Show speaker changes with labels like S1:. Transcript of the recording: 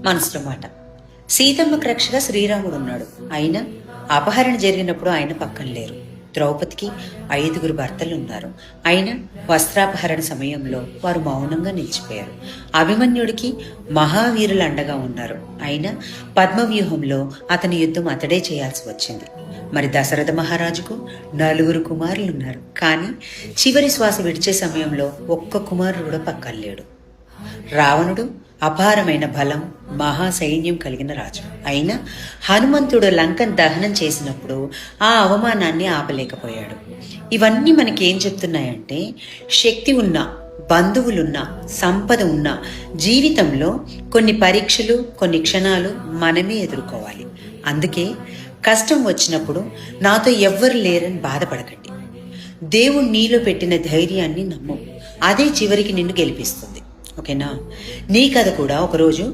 S1: మనసులో మాట. సీతమ్మకు రక్షగా శ్రీరాముడు ఉన్నాడు. అయినా అపహరణ జరిగినప్పుడు ఆయన పక్కన లేరు. ద్రౌపదికి 5 భర్తలు ఉన్నారు. అయినా వస్త్రాపహరణ సమయంలో వారు మౌనంగా నిలిచిపోయారు. అభిమన్యుడికి మహావీరులు అండగా ఉన్నారు. అయినా పద్మవ్యూహంలో అతని యుద్ధం అతడే చేయాల్సి వచ్చింది. మరి దశరథ మహారాజుకు 4 కుమారులు ఉన్నారు. కానీ చివరి శ్వాస విడిచే సమయంలో ఒక్క కుమారుడు కూడా పక్కన లేడు. రావణుడు అపారమైన బలం, మహాసైన్యం కలిగిన రాజు. అయినా హనుమంతుడు లంకను దహనం చేసినప్పుడు ఆ అవమానాన్ని ఆపలేకపోయాడు. ఇవన్నీ మనకేం చెప్తున్నాయంటే, శక్తి ఉన్నా, బంధువులున్నా, సంపద ఉన్నా జీవితంలో కొన్ని పరీక్షలు, కొన్ని క్షణాలు మనమే ఎదుర్కోవాలి. అందుకే కష్టం వచ్చినప్పుడు నాతో ఎవ్వరు లేరని బాధపడకండి. దేవుడు నీలో పెట్టిన ధైర్యాన్ని నమ్ము. అదే చివరికి నిన్ను గెలిపిస్తుంది. ఓకేనా? నీ కథ కూడా ఒకరోజు